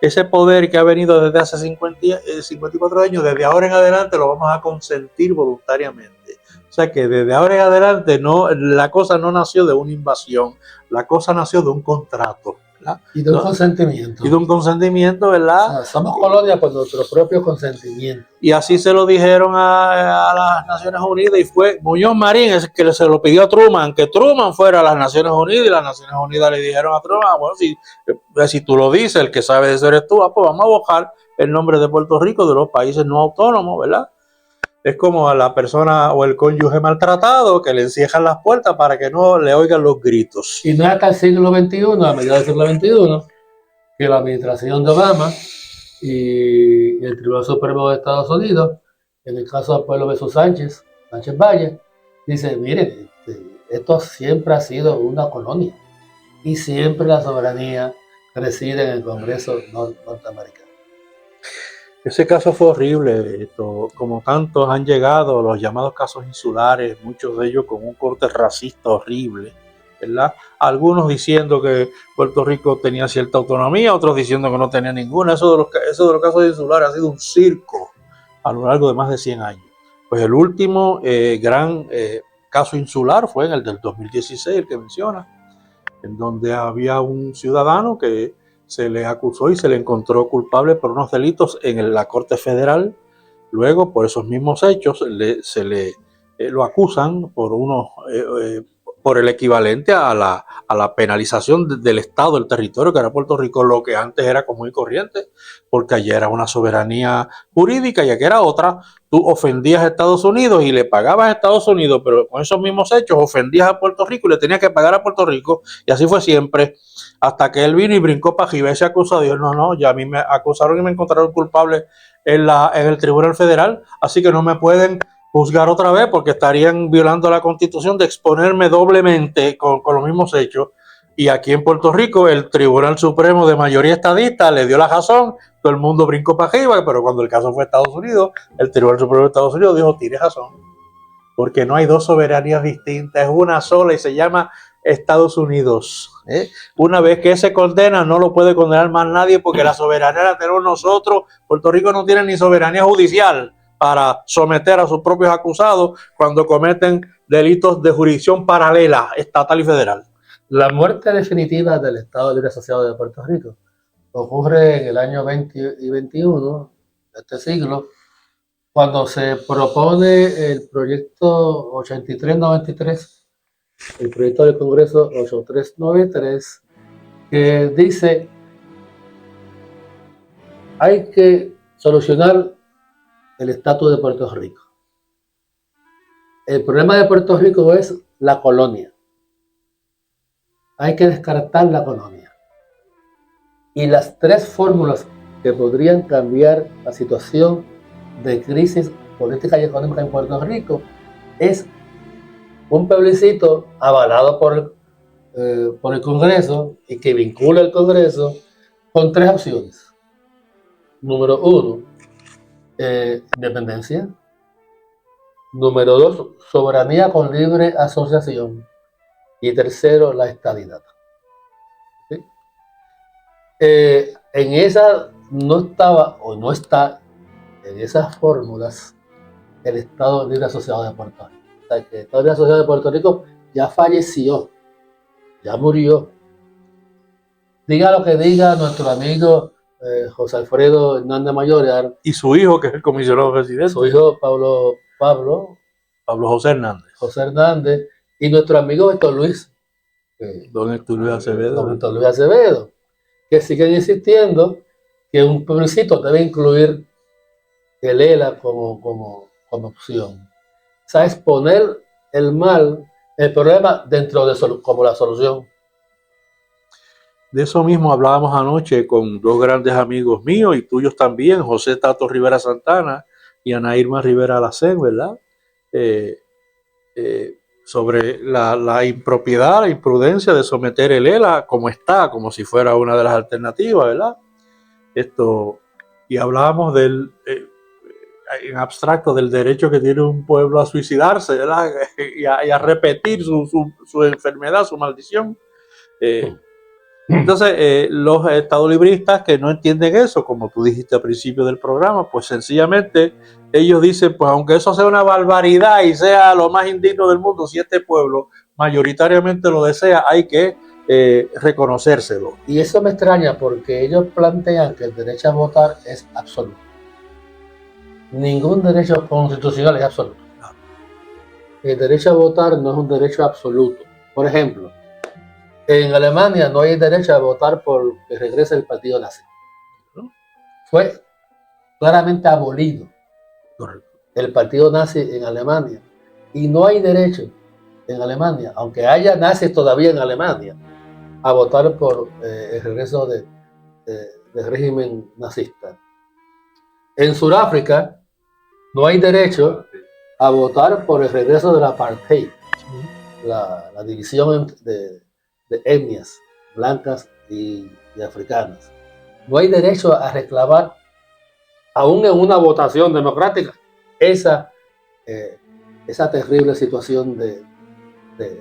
ese poder que ha venido desde hace 54 años, desde ahora en adelante lo vamos a consentir voluntariamente. O sea que desde ahora en adelante la cosa no nació de una invasión, la cosa nació de un contrato, ¿verdad?
Y de un consentimiento.
Y de un consentimiento, ¿verdad?
O sea, somos colonia por nuestro propio consentimiento.
Y así se lo dijeron a las Naciones Unidas, y fue Muñoz Marín el que se lo pidió a Truman, que Truman fuera a las Naciones Unidas, y las Naciones Unidas le dijeron a Truman, bueno, si tú lo dices, el que sabe de eso eres tú, pues vamos a borrar el nombre de Puerto Rico de los países no autónomos, ¿verdad? Es como a la persona o el cónyuge maltratado que le encierran las puertas para que no le oigan los gritos.
Y no es hasta el siglo XXI, a mediados del siglo XXI, que la administración de Obama y el Tribunal Supremo de Estados Unidos, en el caso de Pueblo versus Sánchez Valle, dice, miren, esto siempre ha sido una colonia y siempre la soberanía reside en el Congreso norteamericano.
Ese caso fue horrible, como tantos han llegado, los llamados casos insulares, muchos de ellos con un corte racista horrible, ¿verdad? Algunos diciendo que Puerto Rico tenía cierta autonomía, otros diciendo que no tenía ninguna. Eso de los casos insulares ha sido un circo a lo largo de más de 100 años. Pues el último gran caso insular fue en el del 2016, el que menciona, en donde había un ciudadano que se le acusó y se le encontró culpable por unos delitos en la Corte Federal. Luego, por esos mismos hechos, lo acusan por el equivalente a la penalización del Estado, del territorio que era Puerto Rico, lo que antes era común y corriente, porque allí era una soberanía jurídica y aquí era otra. Tú ofendías a Estados Unidos y le pagabas a Estados Unidos, pero con esos mismos hechos ofendías a Puerto Rico y le tenías que pagar a Puerto Rico, y así fue siempre, hasta que él vino y brincó para arriba y se acusó. Dijo, no, ya a mí me acusaron y me encontraron culpable en el Tribunal Federal, así que no me pueden juzgar otra vez porque estarían violando la Constitución de exponerme doblemente con los mismos hechos. Y aquí en Puerto Rico el Tribunal Supremo de mayoría estadista le dio la razón, todo el mundo brincó para arriba, pero cuando el caso fue Estados Unidos, el Tribunal Supremo de Estados Unidos dijo, tienes razón, porque no hay dos soberanías distintas, es una sola y se llama Estados Unidos. Una vez que se condena, no lo puede condenar más nadie porque la soberanía la tenemos nosotros. Puerto Rico no tiene ni soberanía judicial para someter a sus propios acusados cuando cometen delitos de jurisdicción paralela, estatal y federal.
La muerte definitiva del Estado Libre Asociado de Puerto Rico ocurre en el año 20 y 21 de este siglo, cuando se propone el proyecto 8393, el proyecto del Congreso 8393, que dice hay que solucionar el estatus de Puerto Rico. El problema de Puerto Rico es la colonia. Hay que descartar la colonia. Y las tres fórmulas que podrían cambiar la situación de crisis política y económica en Puerto Rico es un plebiscito avalado por el Congreso y que vincula el Congreso con tres opciones. Número 1, independencia. Número 2, soberanía con libre asociación. Y tercero, la estadidad. ¿Sí? En esa no estaba o no está en esas fórmulas el Estado Libre Asociado de Puerto Rico. O sea, que el Estado Libre Asociado de Puerto Rico ya falleció, ya murió. Diga lo que diga nuestro amigo José Alfredo Hernández Mayoral.
Y su hijo, que es el comisionado residente.
Su hijo Pablo
José Hernández.
José Hernández. Y nuestro amigo Héctor Luis.
Don Héctor Luis Acevedo.
Don Héctor Luis Acevedo. Que siguen insistiendo que un plebiscito debe incluir el ELA como opción. O sea, es poner el problema dentro de como la solución.
De eso mismo hablábamos anoche con dos grandes amigos míos y tuyos también, José Tato Rivera Santana y Ana Irma Rivera Alacén, ¿verdad? Sobre la impropiedad, la imprudencia de someter el ELA como está, como si fuera una de las alternativas, ¿verdad? Y hablábamos en abstracto del derecho que tiene un pueblo a suicidarse, ¿verdad? y a repetir su enfermedad, su maldición. Entonces, los estadolibristas que no entienden eso, como tú dijiste al principio del programa, pues sencillamente ellos dicen, pues aunque eso sea una barbaridad y sea lo más indigno del mundo, si este pueblo mayoritariamente lo desea, hay que reconocérselo.
Y eso me extraña porque ellos plantean que el derecho a votar es absoluto. Ningún derecho constitucional es absoluto. El derecho a votar no es un derecho absoluto. Por ejemplo, en Alemania no hay derecho a votar por que regrese el partido nazi. Fue claramente abolido el partido nazi en Alemania. Y no hay derecho en Alemania, aunque haya nazis todavía en Alemania, a votar por el regreso del régimen nazista. En Sudáfrica no hay derecho a votar por el regreso del apartheid, la división de etnias blancas y africanas. No hay derecho a reclamar, aún en una votación democrática, esa terrible situación de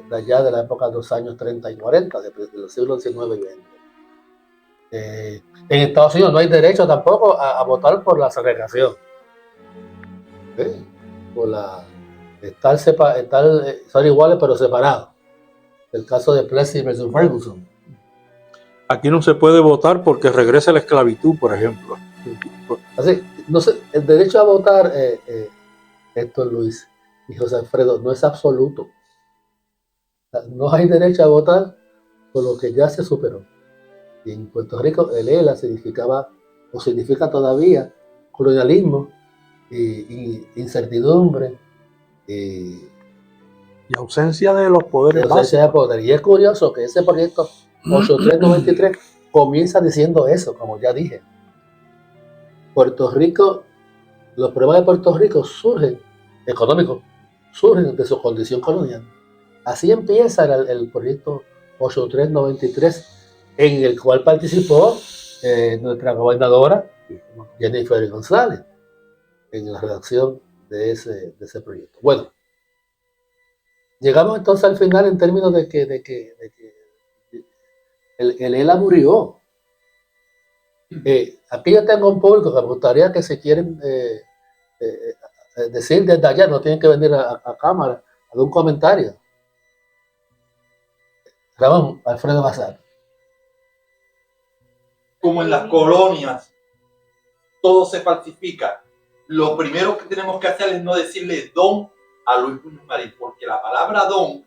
allá de la época de los años 30 y 40, de los siglos XIX y XX. En Estados Unidos no hay derecho tampoco a votar por la segregación. Por son iguales pero separados. El caso de Plessy versus Ferguson.
Aquí no se puede votar porque regresa la esclavitud, por ejemplo.
Así, no sé, el derecho a votar, Héctor Luis y José Alfredo, no es absoluto. No hay derecho a votar por lo que ya se superó. Y en Puerto Rico el ELA significaba, o significa todavía, colonialismo y incertidumbre y
ausencia de los poderes básicos.
Y es curioso que ese proyecto 8393 comienza diciendo eso, como ya dije. Puerto Rico, los problemas de Puerto Rico económicos, surgen de su condición colonial. Así empieza el proyecto 8393, en el cual participó nuestra gobernadora Jennifer González en la redacción de ese proyecto. Bueno, llegamos entonces al final en términos de que el ELA murió. Aquí yo tengo un público que me gustaría que si quieren decir desde allá, no tienen que venir a cámara, algún comentario. Ramón Alfredo Bazar.
Como en las colonias, todo se falsifica. Lo primero que tenemos que hacer es no decirle don a Luis Muñoz Marín, porque la palabra don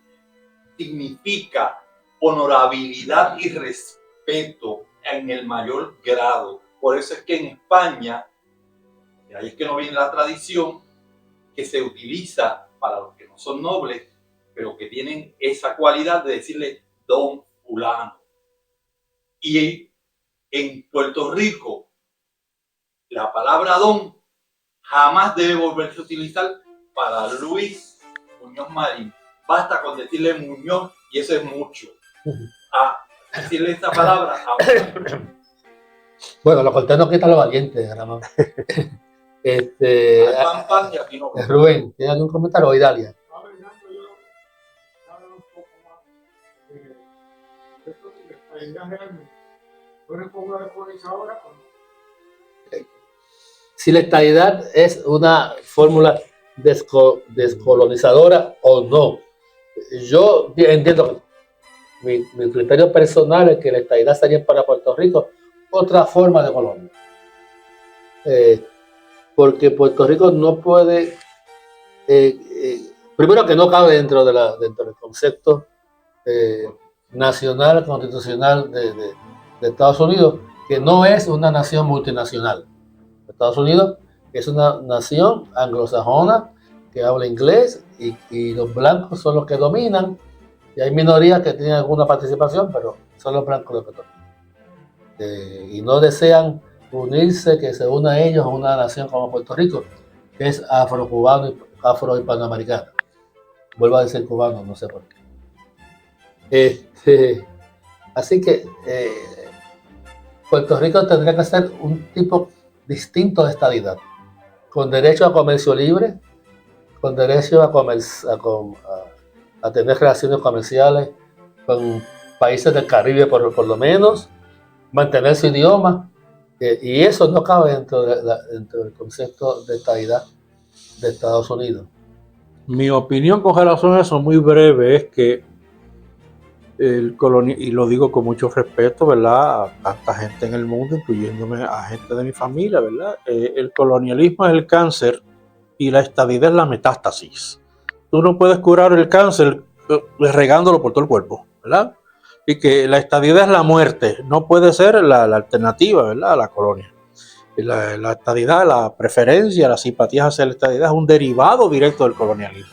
significa honorabilidad y respeto en el mayor grado. Por eso es que en España, y ahí es que no viene la tradición, que se utiliza para los que no son nobles, pero que tienen esa cualidad de decirle don fulano. Y en Puerto Rico, la palabra don jamás debe volverse a utilizar para Luis Muñoz Marín. Basta con decirle Muñoz y eso es mucho. Decirle esta palabra a
Bueno, lo cortés no quita lo valiente, Ramón. Rubén, ¿tiene algún comentario? O Idalia. Si la estadidad es una fórmula descolonizadora o no. Yo entiendo que mi criterio personal es que la estadidad sería para Puerto Rico otra forma de colonia. Porque Puerto Rico no puede, primero que no cabe dentro del concepto nacional, constitucional de Estados Unidos, que no es una nación multinacional. Estados Unidos es una nación anglosajona que habla inglés y los blancos son los que dominan, y hay minorías que tienen alguna participación, pero son los blancos los que dominan. Y no desean unirse, que se una a ellos a una nación como Puerto Rico, que es afro-cubano y afro-hispanoamericana. Vuelvo a decir cubano, no sé por qué. Así que Puerto Rico tendría que ser un tipo distinto de estadidad, con derecho a comercio libre, con derecho a tener relaciones comerciales con países del Caribe por lo menos, mantener su idioma, y eso no cabe dentro del concepto de estadidad de Estados Unidos.
Mi opinión con relación a eso, muy breve, es que y lo digo con mucho respeto, ¿verdad? A tanta gente en el mundo, incluyéndome a gente de mi familia, ¿verdad? El colonialismo es el cáncer y la estadidad es la metástasis. Tú no puedes curar el cáncer regándolo por todo el cuerpo, ¿verdad? Y que la estadidad es la muerte, no puede ser la alternativa, ¿verdad? A la colonia. La estadidad, la preferencia, las simpatías hacia la estadidad es un derivado directo del colonialismo.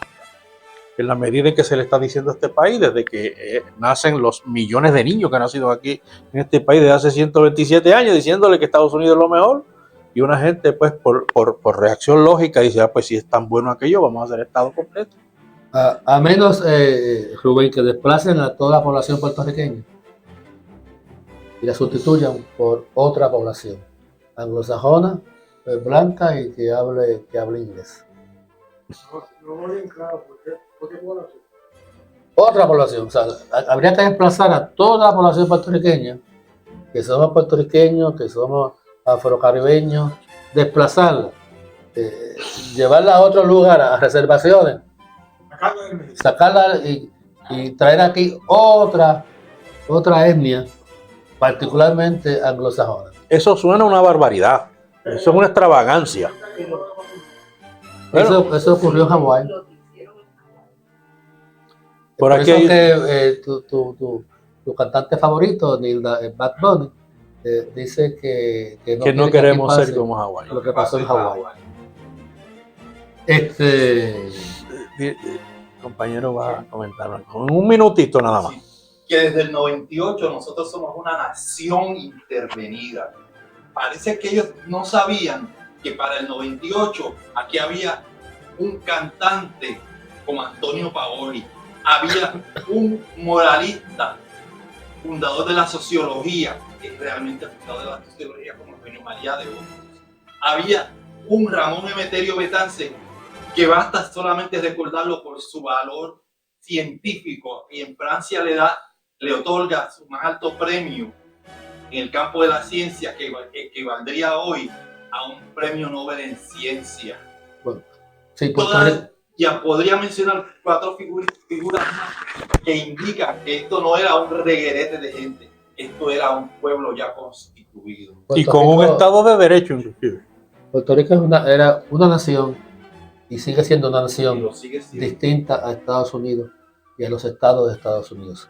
En la medida en que se le está diciendo a este país, desde que nacen los millones de niños que han nacido aquí en este país desde hace 127 años, diciéndole que Estados Unidos es lo mejor, y una gente, pues, por reacción lógica, dice, pues si es tan bueno aquello, vamos a hacer Estado completo.
A menos, Rubén, que desplacen a toda la población puertorriqueña y la sustituyan por otra población anglosajona, blanca y que hable inglés. Otra población, o sea, habría que desplazar a toda la población puertorriqueña, que somos puertorriqueños, que somos afrocaribeños, desplazarla, llevarla a otro lugar, a reservaciones, sacarla y traer aquí otra etnia, particularmente anglosajona.
Eso suena a una barbaridad, eso es una extravagancia. Bueno,
Eso ocurrió en Hawái.
Por aquí
eso que tu cantante favorito, Bad Bunny, dice que
no queremos ser como Hawái.
Lo que pasó en Hawái.
Compañero va a comentar con un minutito nada más.
Sí, que desde el 98 nosotros somos una nación intervenida. Parece que ellos no sabían que para el 98 aquí había un cantante como Antonio Paoli, había un moralista, fundador de la sociología, que es realmente fundador de la sociología como Eugenio María de Hostos. Había un Ramón Emeterio Betance, que basta solamente recordarlo por su valor científico, y en Francia le otorga su más alto premio en el campo de la ciencia, que equivaldría hoy a un premio Nobel en ciencia.
Bueno, sí,
ya podría mencionar 4 figuras más que indican que esto no era un reguerete de gente, esto era un pueblo ya constituido.
Y con un Estado de Derecho, inclusive.
Puerto Rico era una nación y sigue siendo una nación distinta a Estados Unidos y a los estados de Estados Unidos.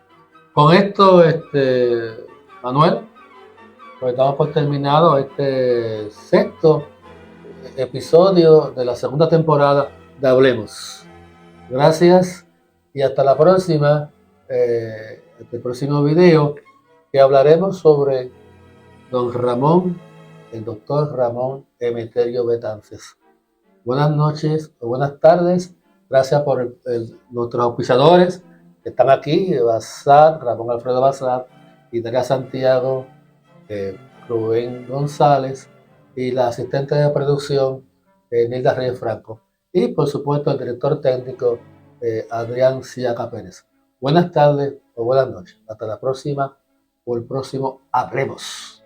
Con esto, Manuel, pues damos por terminado este 6º episodio de la 2ª temporada de Hablemos. Gracias y hasta la próxima, el próximo video, que hablaremos sobre don Ramón, el doctor Ramón Emeterio Betances. Buenas noches o buenas tardes. Gracias por nuestros auspiciadores que están aquí, Bazar, Ramón Alfredo Bazar, Italia Santiago, Rubén González y la asistente de producción, Nilda Reyes Franco. Y por supuesto el director técnico, Adrián Siaca Pérez. Buenas tardes o buenas noches. Hasta la próxima o el próximo Hablemos.